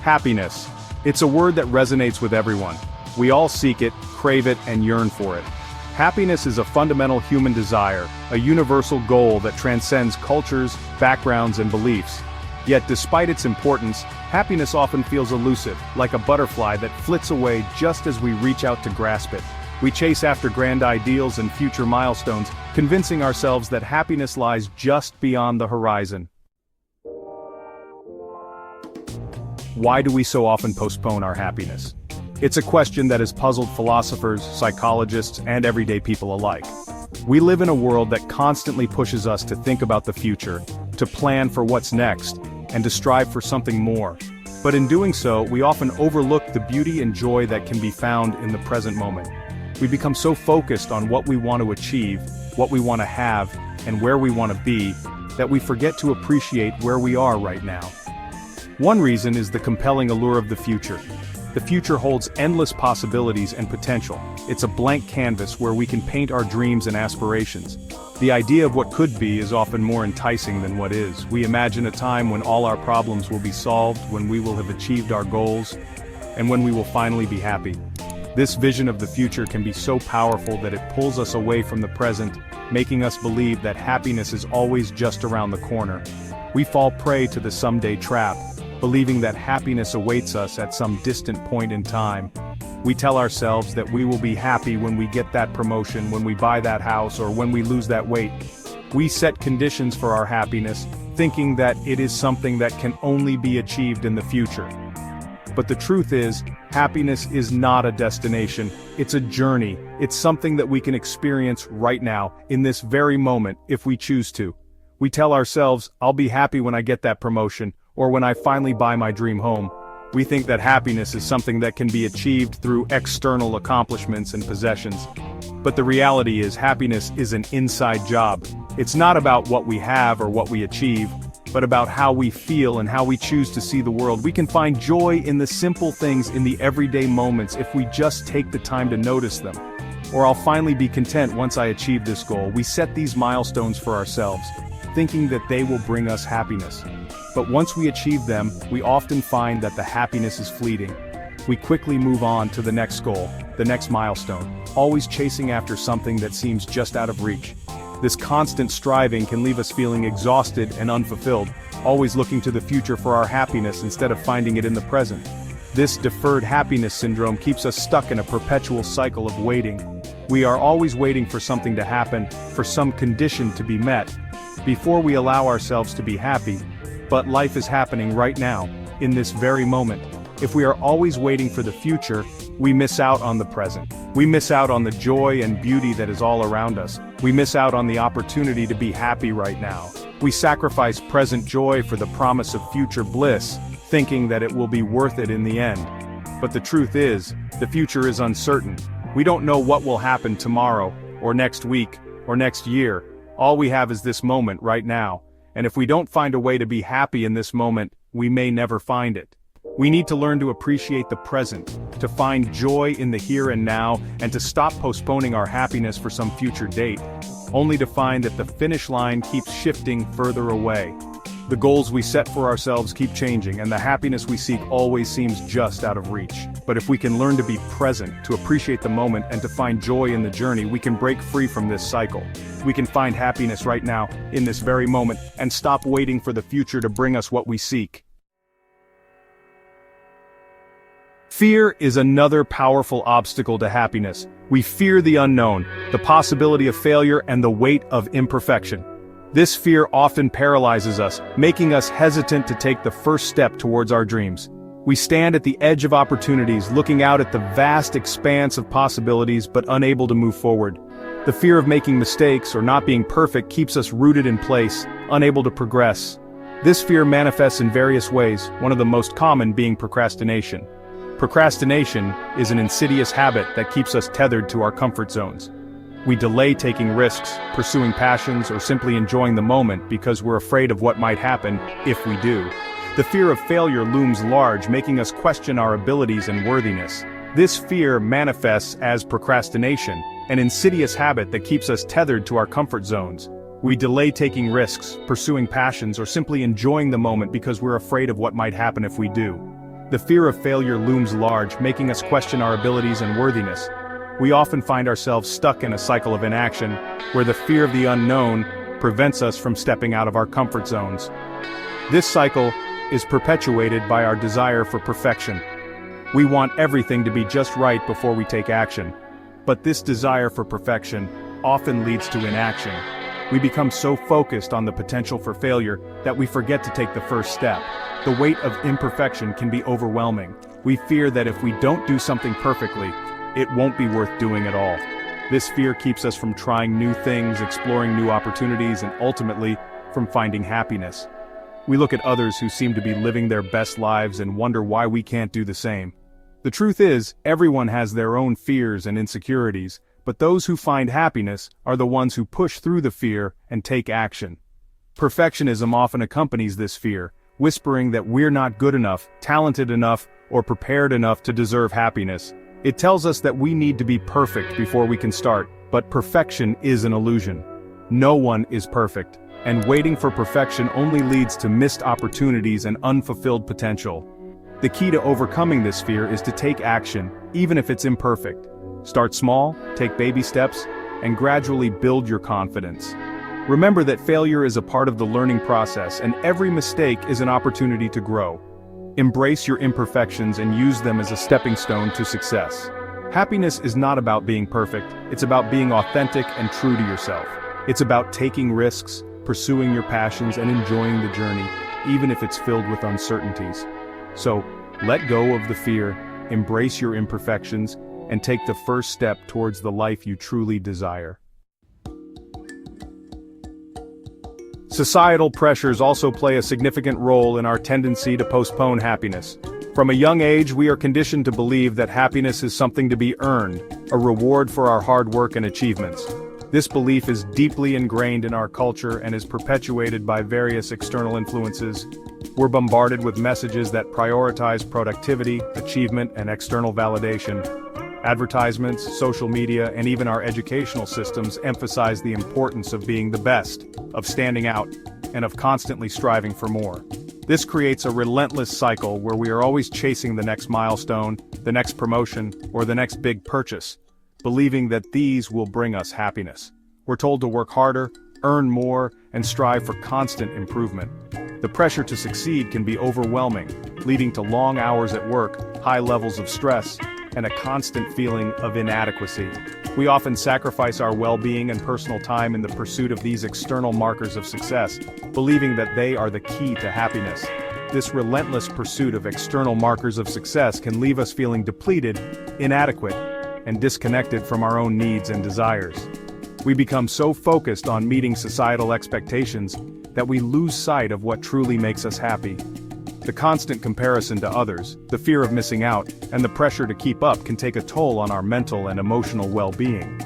Happiness. It's a word that resonates with everyone. We all seek it, crave it, and yearn for it. Happiness is a fundamental human desire, a universal goal that transcends cultures, backgrounds, and beliefs. Yet despite its importance, happiness often feels elusive, like a butterfly that flits away just as we reach out to grasp it. We chase after grand ideals and future milestones, convincing ourselves that happiness lies just beyond the horizon. Why do we so often postpone our happiness? It's a question that has puzzled philosophers, psychologists, and everyday people alike. We live in a world that constantly pushes us to think about the future, to plan for what's next, and to strive for something more. But in doing so, we often overlook the beauty and joy that can be found in the present moment. We become so focused on what we want to achieve, what we want to have, and where we want to be, that we forget to appreciate where we are right now. One reason is the compelling allure of the future. The future holds endless possibilities and potential. It's a blank canvas where we can paint our dreams and aspirations. The idea of what could be is often more enticing than what is. We imagine a time when all our problems will be solved, when we will have achieved our goals, and when we will finally be happy. This vision of the future can be so powerful that it pulls us away from the present, making us believe that happiness is always just around the corner. We fall prey to the someday trap, believing that happiness awaits us at some distant point in time. We tell ourselves that we will be happy when we get that promotion, when we buy that house, or when we lose that weight. We set conditions for our happiness, thinking that it is something that can only be achieved in the future. But the truth is, happiness is not a destination, it's a journey. It's something that we can experience right now, in this very moment, if we choose to. We tell ourselves, I'll be happy when I get that promotion, or when I finally buy my dream home. We think that happiness is something that can be achieved through external accomplishments and possessions. But the reality is, happiness is an inside job. It's not about what we have or what we achieve, but about how we feel and how we choose to see the world. We can find joy in the simple things, in the everyday moments, if we just take the time to notice them. Or I'll finally be content once I achieve this goal. We set these milestones for ourselves, thinking that they will bring us happiness. But once we achieve them, we often find that the happiness is fleeting. We quickly move on to the next goal, the next milestone, always chasing after something that seems just out of reach. This constant striving can leave us feeling exhausted and unfulfilled, always looking to the future for our happiness instead of finding it in the present. This deferred happiness syndrome keeps us stuck in a perpetual cycle of waiting. We are always waiting for something to happen, for some condition to be met, before we allow ourselves to be happy. But life is happening right now, in this very moment. If we are always waiting for the future, we miss out on the present. We miss out on the joy and beauty that is all around us. We miss out on the opportunity to be happy right now. We sacrifice present joy for the promise of future bliss, thinking that it will be worth it in the end. But the truth is, the future is uncertain. We don't know what will happen tomorrow, or next week, or next year. All we have is this moment right now. And if we don't find a way to be happy in this moment, we may never find it. We need to learn to appreciate the present, to find joy in the here and now, and to stop postponing our happiness for some future date, only to find that the finish line keeps shifting further away. The goals we set for ourselves keep changing, and the happiness we seek always seems just out of reach. But if we can learn to be present, to appreciate the moment, and to find joy in the journey, we can break free from this cycle. We can find happiness right now, in this very moment, and stop waiting for the future to bring us what we seek. Fear is another powerful obstacle to happiness. We fear the unknown, the possibility of failure, and the weight of imperfection. This fear often paralyzes us, making us hesitant to take the first step towards our dreams. We stand at the edge of opportunities, looking out at the vast expanse of possibilities but unable to move forward. The fear of making mistakes or not being perfect keeps us rooted in place, unable to progress. This fear manifests in various ways, one of the most common being procrastination. Procrastination is an insidious habit that keeps us tethered to our comfort zones. We delay taking risks, pursuing passions, or simply enjoying the moment because we're afraid of what might happen if we do. The fear of failure looms large, making us question our abilities and worthiness. This fear manifests as procrastination, an insidious habit that keeps us tethered to our comfort zones. We delay taking risks, pursuing passions, or simply enjoying the moment because we're afraid of what might happen if we do. the fear of failure looms large, making us question our abilities and worthiness. We often find ourselves stuck in a cycle of inaction, where the fear of the unknown prevents us from stepping out of our comfort zones. This cycle is perpetuated by our desire for perfection. We want everything to be just right before we take action. But this desire for perfection often leads to inaction. We become so focused on the potential for failure that we forget to take the first step. The weight of imperfection can be overwhelming. We fear that if we don't do something perfectly, it won't be worth doing at all. This fear keeps us from trying new things, exploring new opportunities, and ultimately, from finding happiness. We look at others who seem to be living their best lives and wonder why we can't do the same. The truth is, everyone has their own fears and insecurities, but those who find happiness are the ones who push through the fear and take action. Perfectionism often accompanies this fear, whispering that we're not good enough, talented enough, or prepared enough to deserve happiness. It tells us that we need to be perfect before we can start, but perfection is an illusion. No one is perfect, and waiting for perfection only leads to missed opportunities and unfulfilled potential. The key to overcoming this fear is to take action, even if it's imperfect. Start small, take baby steps, and gradually build your confidence. Remember that failure is a part of the learning process, and every mistake is an opportunity to grow. Embrace your imperfections and use them as a stepping stone to success. Happiness is not about being perfect, it's about being authentic and true to yourself. It's about taking risks, pursuing your passions, and enjoying the journey, even if it's filled with uncertainties. So, let go of the fear, embrace your imperfections, and take the first step towards the life you truly desire. Societal pressures also play a significant role in our tendency to postpone happiness. From a young age, we are conditioned to believe that happiness is something to be earned, a reward for our hard work and achievements. This belief is deeply ingrained in our culture and is perpetuated by various external influences. We're bombarded with messages that prioritize productivity, achievement, and external validation. Advertisements, social media, and even our educational systems emphasize the importance of being the best, of standing out, and of constantly striving for more. This creates a relentless cycle where we are always chasing the next milestone, the next promotion, or the next big purchase, believing that these will bring us happiness. We're told to work harder, earn more, and strive for constant improvement. The pressure to succeed can be overwhelming, leading to long hours at work, high levels of stress, and a constant feeling of inadequacy. We often sacrifice our well-being and personal time in the pursuit of these external markers of success, believing that they are the key to happiness. This relentless pursuit of external markers of success can leave us feeling depleted, inadequate, and disconnected from our own needs and desires. We become so focused on meeting societal expectations that we lose sight of what truly makes us happy. The constant comparison to others, the fear of missing out, and the pressure to keep up can take a toll on our mental and emotional well-being.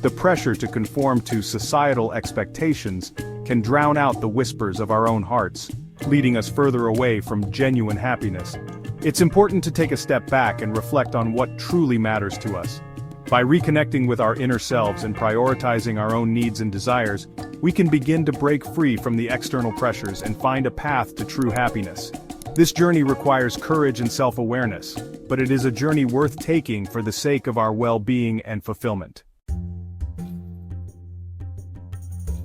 The pressure to conform to societal expectations can drown out the whispers of our own hearts, leading us further away from genuine happiness. It's important to take a step back and reflect on what truly matters to us. By reconnecting with our inner selves and prioritizing our own needs and desires, we can begin to break free from the external pressures and find a path to true happiness. This journey requires courage and self-awareness, but it is a journey worth taking for the sake of our well-being and fulfillment.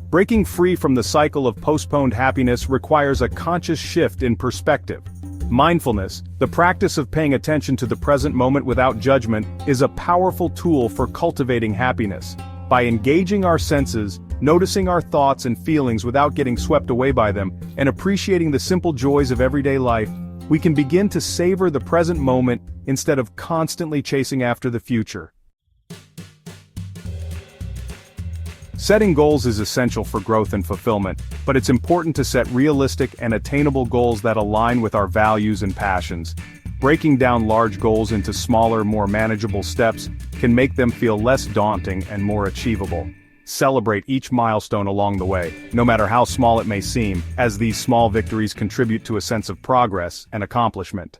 Breaking free from the cycle of postponed happiness requires a conscious shift in perspective. Mindfulness, the practice of paying attention to the present moment without judgment, is a powerful tool for cultivating happiness. By engaging our senses, noticing our thoughts and feelings without getting swept away by them, and appreciating the simple joys of everyday life, we can begin to savor the present moment instead of constantly chasing after the future. Setting goals is essential for growth and fulfillment, but it's important to set realistic and attainable goals that align with our values and passions. Breaking down large goals into smaller, more manageable steps can make them feel less daunting and more achievable. Celebrate each milestone along the way, no matter how small it may seem, as these small victories contribute to a sense of progress and accomplishment.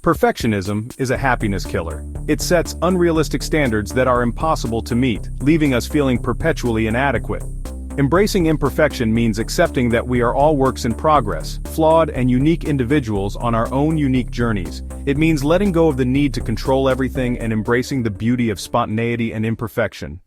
Perfectionism is a happiness killer. It sets unrealistic standards that are impossible to meet, leaving us feeling perpetually inadequate. Embracing imperfection means accepting that we are all works in progress, flawed and unique individuals on our own unique journeys. It means letting go of the need to control everything and embracing the beauty of spontaneity and imperfection.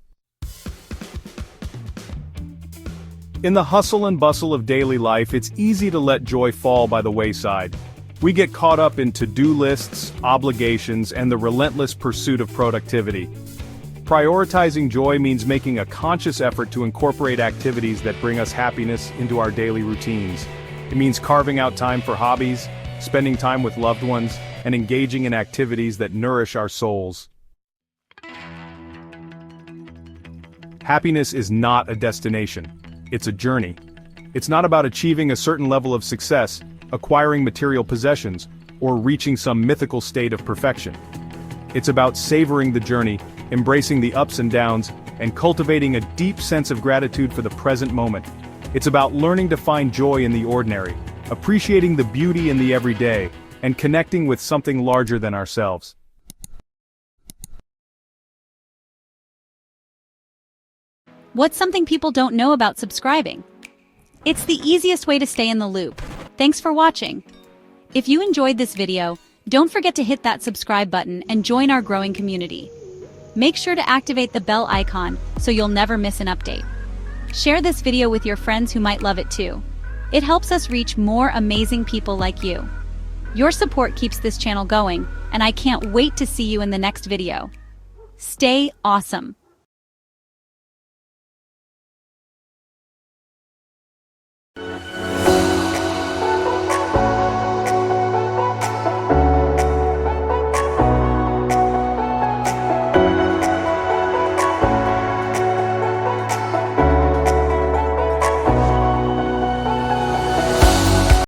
In the hustle and bustle of daily life, it's easy to let joy fall by the wayside. We get caught up in to-do lists, obligations, and the relentless pursuit of productivity. Prioritizing joy means making a conscious effort to incorporate activities that bring us happiness into our daily routines. It means carving out time for hobbies, spending time with loved ones, and engaging in activities that nourish our souls. Happiness is not a destination. It's a journey. It's not about achieving a certain level of success, acquiring material possessions, or reaching some mythical state of perfection. It's about savoring the journey, embracing the ups and downs, and cultivating a deep sense of gratitude for the present moment. It's about learning to find joy in the ordinary, appreciating the beauty in the everyday, and connecting with something larger than ourselves. What's something people don't know about subscribing? It's the easiest way to stay in the loop. Thanks for watching. If you enjoyed this video, don't forget to hit that subscribe button and join our growing community. Make sure to activate the bell icon so you'll never miss an update. Share this video with your friends who might love it too. It helps us reach more amazing people like you. Your support keeps this channel going, and I can't wait to see you in the next video. Stay awesome.